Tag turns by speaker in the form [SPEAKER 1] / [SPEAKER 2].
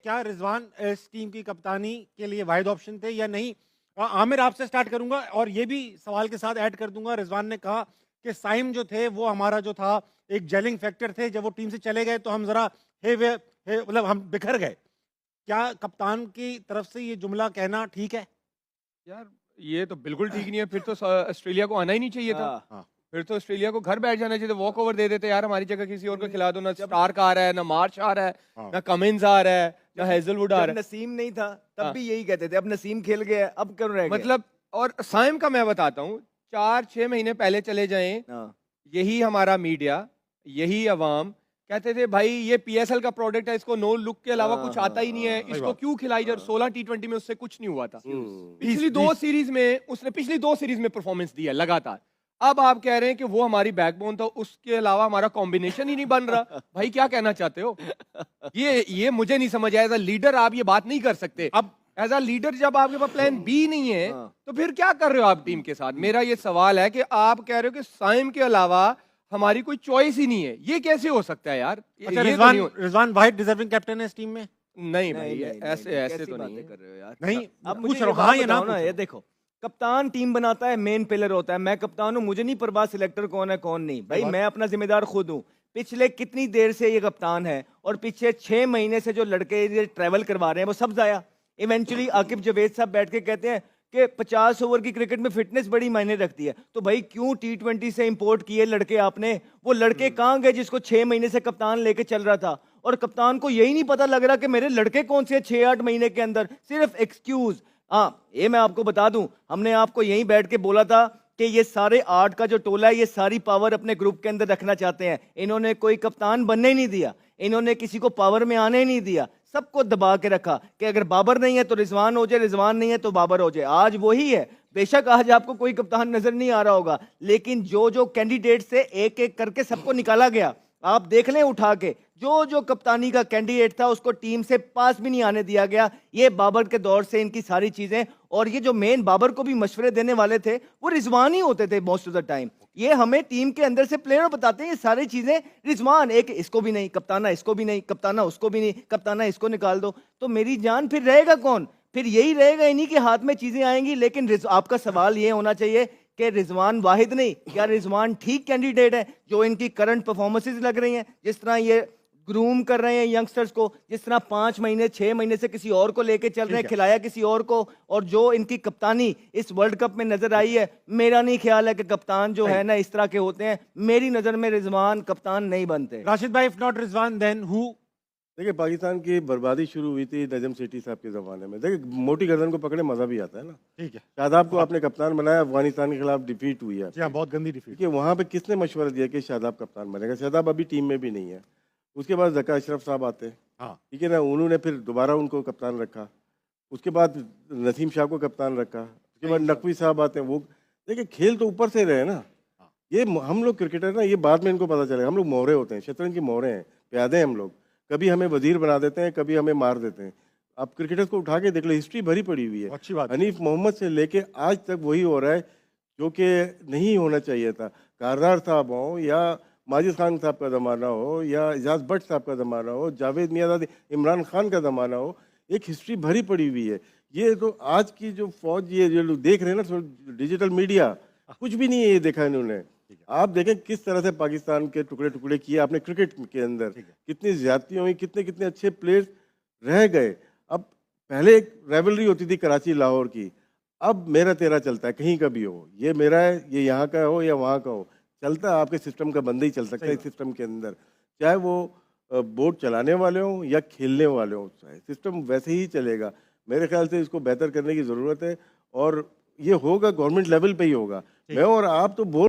[SPEAKER 1] क्या रिजवान इस टीम की कप्तानी के लिए वाहिद ऑप्शन थे या नहीं? आमिर आपसे स्टार्ट करूंगा और ये भी सवाल के साथ ऐड कर दूंगा। रिजवान ने कहा कि साइम जो थे वो हमारा जो था एक जेलिंग फैक्टर थे, जब वो टीम से चले गए तो हम जरा मतलब हम बिखर गए। क्या कप्तान की तरफ से ये जुमला कहना ठीक है?
[SPEAKER 2] यार ये तो बिल्कुल ठीक नहीं है। फिर तो ऑस्ट्रेलिया को आना ही नहीं चाहिए था।
[SPEAKER 1] हाँ।
[SPEAKER 2] फिर तो ऑस्ट्रेलिया को घर बैठ जाना चाहिए था, वॉक ओवर दे देते यार, हमारी जगह किसी और को खिला दो। ना स्टार्क आ रहा है, ना मार्च आ रहा है,
[SPEAKER 1] हाँ।
[SPEAKER 2] ना कमिंस आ रहा है, ना हेजलवुड आ
[SPEAKER 3] जब
[SPEAKER 2] रहा है।
[SPEAKER 3] नसीम नहीं था तब
[SPEAKER 2] हाँ।
[SPEAKER 3] भी यही कहते थे, अब नसीम खेल गया अब क्यों रह गए?
[SPEAKER 2] मतलब और साइम का मैं बताता हूँ, 4-6 महीने पहले चले जाएं,
[SPEAKER 3] हाँ।
[SPEAKER 2] यही हमारा मीडिया, यही अवाम कहते थे भाई ये पीएसएल का प्रोडक्ट है, इसको नो लुक के अलावा कुछ आता ही नहीं है,
[SPEAKER 1] सही
[SPEAKER 2] इसको
[SPEAKER 1] बात।
[SPEAKER 2] क्यों खिलाई जाए। 16 टी20 में उससे कुछ नहीं हुआ था।
[SPEAKER 3] हम्म।
[SPEAKER 2] पिछली दो सीरीज में परफॉर्मेंस दिया लगातार। अब आप कह रहे हैं कि वो हमारी बैकबोन था, उसके अलावा हमारा कॉम्बिनेशन ही नहीं बन रहा। भाई क्या कहना चाहते हो? ये मुझे नहीं समझ आया। एज अ लीडर आप ये बात नहीं कर सकते।
[SPEAKER 1] अब
[SPEAKER 2] एज अ लीडर जब आपके पास प्लान बी नहीं है
[SPEAKER 3] हाँ।
[SPEAKER 2] तो फिर क्या कर रहे हो आप टीम के साथ? मेरा ये सवाल है कि आप कह रहे हो कि साइम के अलावा हमारी कोई चॉइस ही नहीं है। ये कैसे हो सकता है यार?
[SPEAKER 1] अच्छा,
[SPEAKER 2] ये तो
[SPEAKER 1] रिजवान
[SPEAKER 2] नहीं हो...
[SPEAKER 1] रिजवान वाहिद डिजर्विंग कैप्टन है इस टीम में?
[SPEAKER 2] नहीं भाई,
[SPEAKER 3] नहीं,
[SPEAKER 2] ऐसे
[SPEAKER 3] नहीं,
[SPEAKER 2] ऐसे
[SPEAKER 3] कैसी
[SPEAKER 2] तो नहीं
[SPEAKER 3] बातें
[SPEAKER 2] है।
[SPEAKER 3] कर रहे हो यार?
[SPEAKER 1] नहीं,
[SPEAKER 3] अब
[SPEAKER 1] पूछ
[SPEAKER 3] मुझे
[SPEAKER 1] रहा
[SPEAKER 3] ये
[SPEAKER 1] हूँ, हाँ
[SPEAKER 3] बात
[SPEAKER 1] या ना
[SPEAKER 3] बताओ ना,
[SPEAKER 1] पूछ
[SPEAKER 3] ये
[SPEAKER 1] रहा
[SPEAKER 3] देखो, कप्तान टीम बनाता है, मेन प्लेयर होता है। मैं कप्तान हूँ, मुझे नहीं परवाह सिलेक्टर कौन है कौन नहीं। भाई
[SPEAKER 1] बात।
[SPEAKER 3] मैं अपना जिम्मेदार खुद हूँ। पिछले कितनी देर से ये कप्तान है और पिछले 6 महीने से जो लड़के ये ट्रैवल करवा रहे हैं वो सब जाया। इवेंचुअली आकिब जवेद साहब बैठ के कहते हैं कि 50 ओवर की क्रिकेट में फिटनेस बड़ी मायने रखती है। तो भाई क्यों टी20 से इंपोर्ट किए लड़के आपने? वो लड़के कहाँ गए जिसको 6 महीने से कप्तान लेके चल रहा था? और कप्तान को यही नहीं पता लग रहा कि मेरे लड़के कौन से 6-8 महीने के अंदर। सिर्फ एक्सक्यूज। हाँ, ये मैं आपको बता दूं, हमने आपको यहीं बैठ के बोला था कि ये सारे 8 का जो टोला है ये सारी पावर अपने ग्रुप के अंदर रखना चाहते हैं। इन्होंने कोई कप्तान बनने ही नहीं दिया, इन्होंने किसी को पावर में आने ही नहीं दिया, सबको दबा के रखा कि अगर बाबर नहीं है तो रिजवान हो जाए, रिजवान नहीं है तो बाबर हो जाए। आज वही है। बेशक आज आपको कोई कप्तान नजर नहीं आ रहा होगा, लेकिन जो जो कैंडिडेट से एक एक करके सबको निकाला गया, आप देख लें उठा के, जो जो कप्तानी का कैंडिडेट था उसको टीम से पास भी नहीं आने दिया गया। ये बाबर के दौर से इनकी सारी चीजें, और ये जो मेन बाबर को भी मशवरे देने वाले थे वो रिजवान ही होते थे मोस्ट ऑफ द टाइम। ये हमें टीम के अंदर से प्लेयर बताते हैं ये सारी चीजें रिजवान, एक इसको भी नहीं कप्ताना, इसको भी नहीं कप्ताना, उसको भी नहीं कप्ताना, इसको निकाल दो। तो मेरी जान फिर रहेगा कौन? फिर यही रहेगा, इन्हीं के हाथ में चीजें आएंगी। लेकिन आपका सवाल ये होना चाहिए कि रिजवान वाहिद नहीं, क्या रिजवान ठीक कैंडिडेट है? जो इनकी करंट परफॉर्मेंसेस लग रही हैं, जिस तरह ये ग्रूम कर रहे हैं यंगस्टर्स को, जिस तरह 5 महीने 6 महीने से किसी और को लेके चल रहे हैं, खिलाया किसी और को, और जो इनकी कप्तानी इस वर्ल्ड कप में नजर आई है, मेरा नहीं ख्याल है कि कप्तान जो है ना इस तरह के होते हैं। मेरी नजर में रिजवान कप्तान नहीं बनते।
[SPEAKER 1] राशिद भाई, if not Rizwan then who?
[SPEAKER 4] देखिए, पाकिस्तान की बर्बादी शुरू हुई थी नजम सेठी साहब के ज़माने में। देखिए, मोटी गर्दन को पकड़े मज़ा भी आता है ना।
[SPEAKER 1] ठीक है।
[SPEAKER 4] शादाब को आपने कप्तान बनाया, अफगानिस्तान के खिलाफ डिफीट हुई है।
[SPEAKER 1] जी हाँ, बहुत गंदी डिफीट।
[SPEAKER 4] देखिए, वहाँ पे किसने मशवरा दिया कि शादाब कप्तान बनेगा? शादाब अभी टीम में भी नहीं है। उसके बाद ज़का अशरफ साहब आते हैं,
[SPEAKER 1] हाँ।
[SPEAKER 4] ठीक है ना, उन्होंने फिर दोबारा उनको कप्तान रखा। उसके बाद नसीम शाह को कप्तान रखा। उसके बाद नकवी साहब आते हैं। वो देखिए, खेल तो ऊपर से रहे ना। ये हम लोग क्रिकेटर ना, ये बाद में इनको पता चलेगा। हम लोग मोहरे होते हैं, शतरंज की मोहरे हैं, प्यादे हैं हम लोग। कभी हमें वजीर बना देते हैं, कभी हमें मार देते हैं। आप क्रिकेटर्स को उठा के देख लो, हिस्ट्री भरी पड़ी हुई है।
[SPEAKER 1] अच्छी बात।
[SPEAKER 4] हनीफ मोहम्मद से लेके आज तक वही हो रहा है जो कि नहीं होना चाहिए था। कारदार साहब हो, या माजिद खान साहब का ज़माना हो, या एजाज भट्ट साहब का ज़माना हो, जावेद मियाँदाद, इमरान खान का ज़माना हो, एक हिस्ट्री भरी पड़ी हुई है। ये तो आज की जो फौज, ये जो लोग देख रहे हैं ना, डिजिटल मीडिया, कुछ भी नहीं है ये देखा इन्होंने। आप देखें किस तरह से पाकिस्तान के टुकड़े टुकड़े किए आपने क्रिकेट के अंदर, कितनी ज्यादतियां हुई, कितने कितने अच्छे प्लेयर्स रह गए। अब पहले एक राइवलरी होती थी कराची लाहौर की, अब मेरा तेरा चलता है, कहीं का भी हो, ये मेरा है, ये यहाँ का हो या वहाँ का हो, चलता है। आपके सिस्टम का बंदा ही चल सकता है इस सिस्टम के अंदर, चाहे वो बोट चलाने वाले हों या खेलने वाले हों, सिस्टम वैसे ही चलेगा। मेरे ख्याल से इसको बेहतर करने की ज़रूरत है, और ये होगा गवर्नमेंट लेवल पे ही होगा। मैं और आप तो बोल